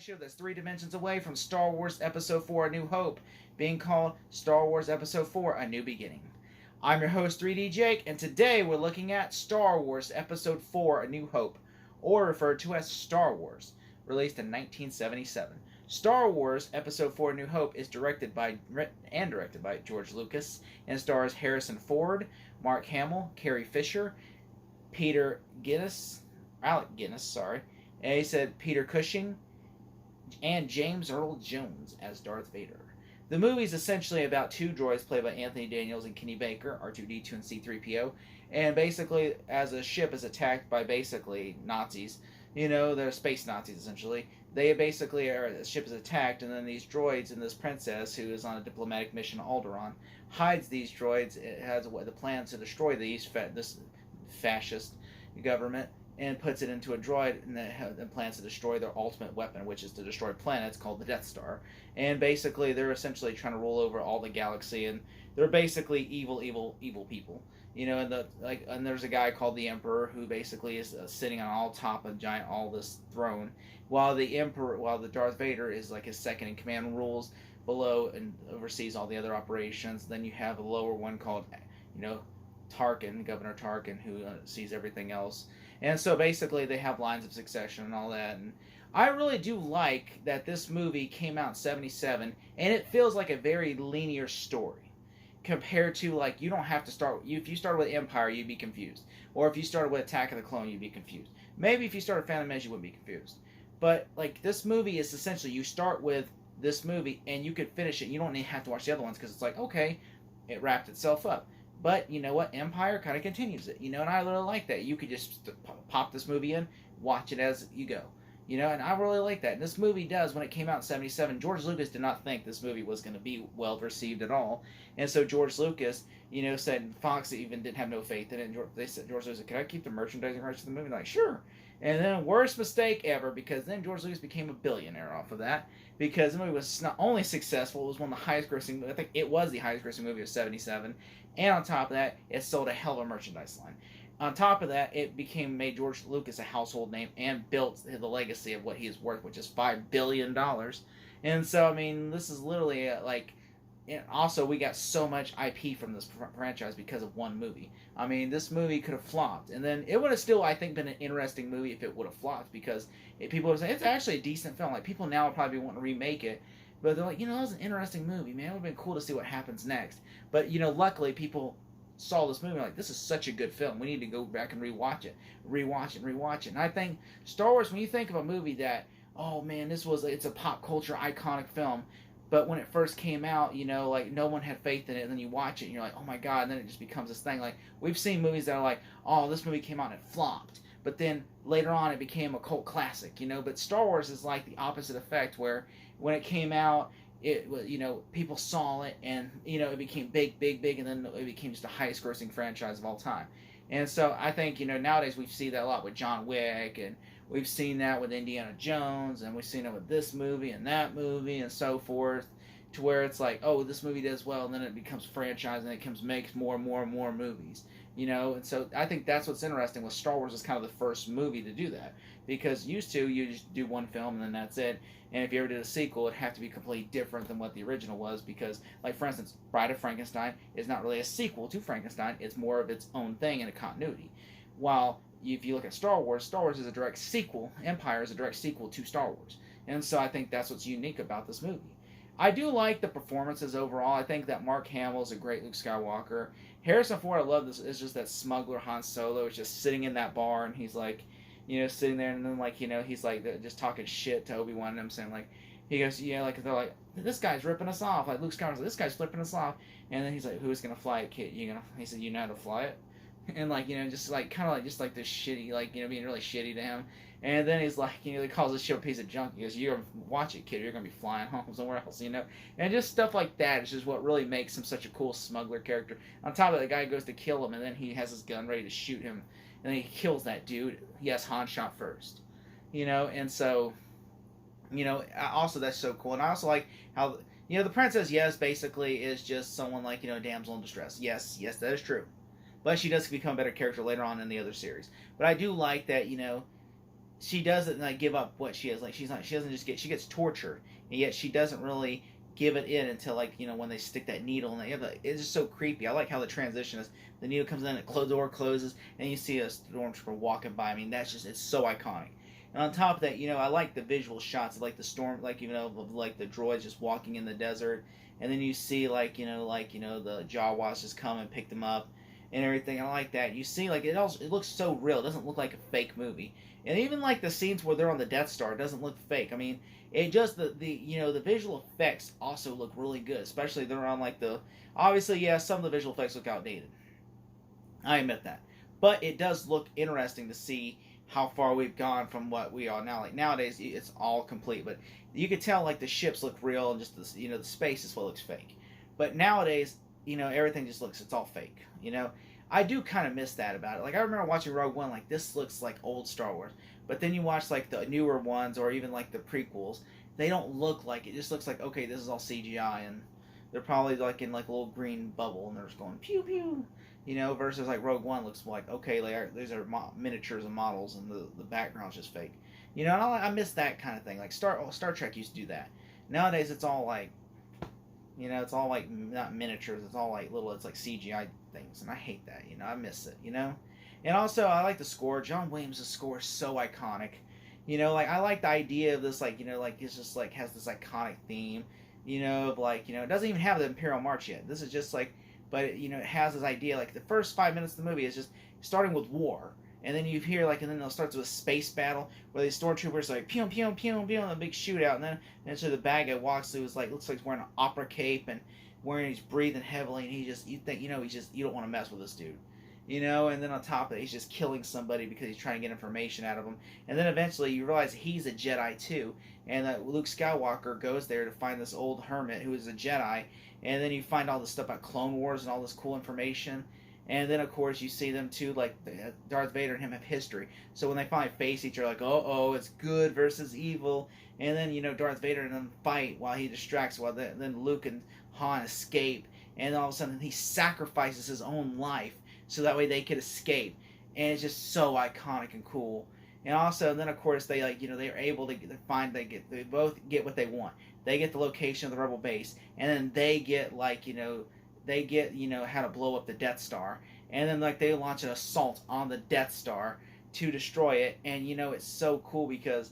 show that's 3 dimensions away from Star Wars Episode 4 A New Hope, being called Star Wars Episode 4 A New Beginning. I'm your host, 3D Jake, and today we're looking at Star Wars Episode 4 A New Hope, or referred to as Star Wars, released in 1977. Star Wars Episode 4 A New Hope is directed by George Lucas and stars Harrison Ford, Mark Hamill, Carrie Fisher, Alec Guinness, and he said Peter Cushing, and James Earl Jones as Darth Vader. The movie is essentially about two droids played by Anthony Daniels and Kenny Baker, R2-D2 and C-3PO, and basically as a ship is attacked by basically Nazis, they're space Nazis essentially, the ship is attacked, and then these droids and this princess who is on a diplomatic mission to Alderaan hides these droids. It has the plan to destroy this fascist government, and puts it into a droid and plans to destroy their ultimate weapon, which is to destroy planets, called the Death Star. And basically, they're essentially trying to rule over all the galaxy, and they're basically evil people. And there's a guy called the Emperor who basically is sitting on top of all this throne, while the Darth Vader is like his second in command, rules below and oversees all the other operations. Then you have a lower one called, Tarkin, Governor Tarkin, who sees everything else. And so basically they have lines of succession and all that. And I really do like that this movie came out in 77, and it feels like a very linear story. Compared to, you don't have to start... If you started with Empire, you'd be confused. Or if you started with Attack of the Clone, you'd be confused. Maybe if you started Phantom Menace, you wouldn't be confused. But, this movie is essentially... You start with this movie, and you could finish it. You don't even have to watch the other ones, because it's okay, it wrapped itself up. But, you know what? Empire kind of continues it, and I really like that. You could just pop this movie in, watch it as you go. And I really like that. And this movie does, when it came out in 77, George Lucas did not think this movie was going to be well received at all. And so George Lucas, said, Fox even didn't have no faith in it. And they said, George Lucas said, can I keep the merchandising rights to the movie? And they're like, sure. And then, worst mistake ever, because then George Lucas became a billionaire off of that. Because the movie was not only successful, it was one of the highest grossing, I think it was the highest grossing movie of 77. And on top of that, it sold a hell of a merchandise line. On top of that, it made George Lucas a household name and built the legacy of what he is worth, which is $5 billion. And so, this is literally and also, we got so much IP from this franchise because of one movie. This movie could have flopped. And then it would have still, I think, been an interesting movie if it would have flopped. Because people would say, it's actually a decent film. People now would probably be wanting to remake it. But they're like, that was an interesting movie, man. It would have been cool to see what happens next. But, luckily, people saw this movie like, this is such a good film. We need to go back and rewatch it. And I think Star Wars, when you think of a movie that, oh, man, it's a pop culture iconic film. But when it first came out, no one had faith in it, and then you watch it, and you're like, oh my god, and then it just becomes this thing. We've seen movies that are like, oh, this movie came out and it flopped. But then, later on, it became a cult classic, But Star Wars is like the opposite effect, where when it came out, it was, people saw it, and, it became big, and then it became just the highest grossing franchise of all time. And so I think, nowadays we see that a lot with John Wick, and we've seen that with Indiana Jones, and we've seen it with this movie and that movie and so forth, to where it's like, oh, this movie does well, and then it becomes franchise, and it makes more and more and more movies, And so I think that's what's interesting with Star Wars is kind of the first movie to do that. Because used to, you just do one film, and then that's it. And if you ever did a sequel, it'd have to be completely different than what the original was, because, for instance, Bride of Frankenstein is not really a sequel to Frankenstein, it's more of its own thing in a continuity. While if you look at Star Wars is a direct sequel, Empire is a direct sequel to Star Wars. And so I think that's what's unique about this movie. I do like the performances overall. I think that Mark Hamill is a great Luke Skywalker. Harrison Ford, I love this, is just that smuggler Han Solo, is just sitting in that bar, and he's like, sitting there, and then, he's just talking shit to Obi-Wan, and I'm saying, he goes, they're like, this guy's ripping us off. Luke Skywalker's like, this guy's flipping us off. And then he's like, who's gonna fly it, kid? He said, you know how to fly it? And, just, kind of, just, this shitty, being really shitty to him. And then he's like, he calls this shit a piece of junk. He goes, you're gonna watch it, kid. You're gonna be flying home somewhere else, And just stuff like that is just what really makes him such a cool smuggler character. On top of that, the guy goes to kill him, and then he has his gun ready to shoot him. And then he kills that dude. Yes, Han shot first. And so, also that's so cool. And I also like how, the princess, yes, basically is just someone a damsel in distress. Yes, that is true. But she does become a better character later on in the other series. But I do like that, she doesn't like give up what she is. Like she doesn't just get, she gets tortured, and yet she doesn't really give it in until like when they stick that needle and it's just so creepy. I like how the transition is. The needle comes in, the door closes, and you see a stormtrooper walking by. I mean, that's just, it's so iconic. And on top of that, I like the visual shots of like the storm, like of like the droids just walking in the desert, and then you see the Jawas just come and pick them up and everything. I like that. You see, like it looks so real. It doesn't look like a fake movie. And even like the scenes where they're on the Death Star, it doesn't look fake. I mean, it just the visual effects also look really good, especially they're on like the, obviously, yeah, some of the visual effects look outdated. I admit that, but it does look interesting to see how far we've gone from what we are now. Like nowadays, it's all complete, but you could tell like the ships look real and just the space is what looks fake. But nowadays, everything just looks, it's all fake. I do kind of miss that about it. Like I remember watching Rogue One, like this looks like old Star Wars, but then you watch like the newer ones or even like the prequels, they don't look like it. Just looks like, okay, this is all CGI, and they're probably like in like a little green bubble and they're just going pew pew. Versus like Rogue One looks like, okay, like these are miniatures and models, and the background's just fake. And I miss that kind of thing. Like Star Trek used to do that. Nowadays, it's all like, it's all like not miniatures. It's all like little. It's like CGI things, and I hate that. I miss it. And also I like the score. John Williams' score is so iconic. Like I like the idea of this, like like it's just like has this iconic theme. Of like it doesn't even have the Imperial March yet. This is just like. But it has this idea, like the first 5 minutes of the movie is just starting with war, and then you hear and then they'll start with a space battle where the stormtroopers like pew pew pew pew, a big shootout, and then so the bad guy walks through, looks like he's wearing an opera cape and he's breathing heavily, and you think he's just, you don't want to mess with this dude, and then on top of it he's just killing somebody because he's trying to get information out of him, and then eventually you realize he's a Jedi too, and that Luke Skywalker goes there to find this old hermit who is a Jedi. And then you find all this stuff about Clone Wars and all this cool information. And then, of course, you see them, too, like Darth Vader and him have history. So when they finally face each other, like, oh, it's good versus evil. And then, Darth Vader and them fight while he distracts, while then Luke and Han escape. And all of a sudden, he sacrifices his own life so that way they could escape. And it's just so iconic and cool. And also, then, of course, they, they're able to they both get what they want. They get the location of the rebel base, and then they get how to blow up the Death Star, and then they launch an assault on the Death Star to destroy it, and it's so cool because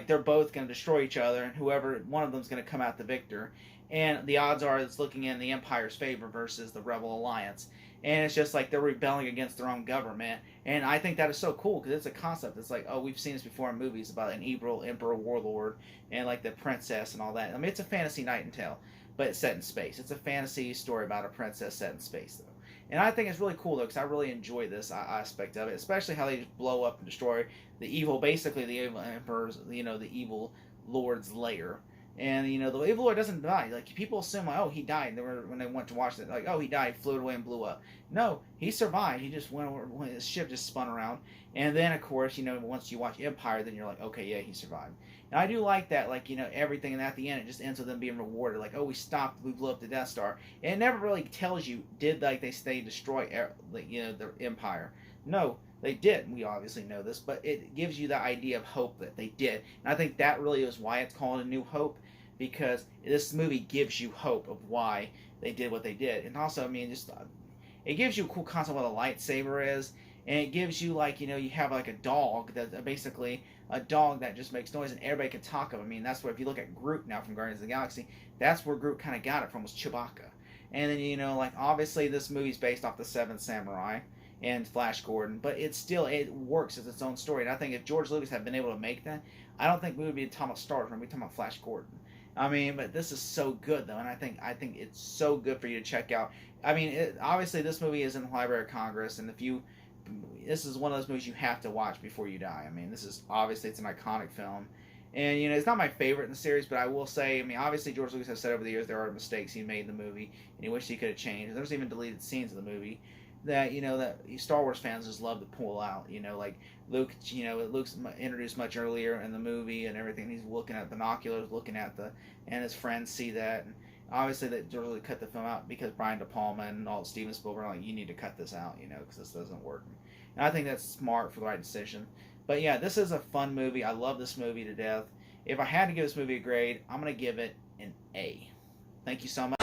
they're both going to destroy each other, and whoever one of them's going to come out the victor, and the odds are it's looking in the Empire's favor versus the Rebel Alliance. And it's just like they're rebelling against their own government. And I think that is so cool because it's a concept. It's like, oh, we've seen this before in movies about an evil emperor warlord and like the princess and all that. I mean, it's a fantasy Night and Tale, but it's set in space. It's a fantasy story about a princess set in space, though. And I think it's really cool, though, because I really enjoy this aspect of it, especially how they just blow up and destroy basically the evil emperor's, the evil lord's lair. And, the evil lord doesn't die. Like, people assume, like, oh, he died. When they went to watch it, like, oh, he died, floated away and blew up. No, he survived. He just went over, his ship just spun around. And then, of course, once you watch Empire, then you're like, okay, yeah, he survived. And I do like that, everything, and at the end, it just ends with them being rewarded. Like, oh, we blew up the Death Star. And it never really tells you, did, they destroy, the Empire? No, they did. We obviously know this, but it gives you the idea of hope that they did. And I think that really is why it's called A New Hope, because this movie gives you hope of why they did what they did. And also, I mean, just it gives you a cool concept of what a lightsaber is, and it gives you you have a dog that basically a dog that just makes noise and everybody can talk of. I mean, that's where, if you look at Groot now from Guardians of the Galaxy, that's where Groot kind of got it from, was Chewbacca. And then obviously this movie's based off the Seven Samurai and Flash Gordon, but it works as its own story. And I think if George Lucas had been able to make that, I don't think we would be talking about Star Wars, we'd be talking about Flash Gordon. I mean, but this is so good, though, and I think it's so good for you to check out. I mean, obviously, this movie is in the Library of Congress, and this is one of those movies you have to watch before you die. I mean, obviously, it's an iconic film, and, it's not my favorite in the series, but I will say, I mean, obviously, George Lucas has said over the years there are mistakes he made in the movie, and he wished he could have changed. There's even deleted scenes of the movie that that Star Wars fans just love to pull out. Like Luke, Luke's introduced much earlier in the movie and everything. He's looking at binoculars, looking at and his friends see that. And obviously, they really cut the film out because Brian De Palma and all Steven Spielberg are like, you need to cut this out, because this doesn't work. And I think that's smart, for the right decision. But yeah, this is a fun movie. I love this movie to death. If I had to give this movie a grade, I'm going to give it an A. Thank you so much.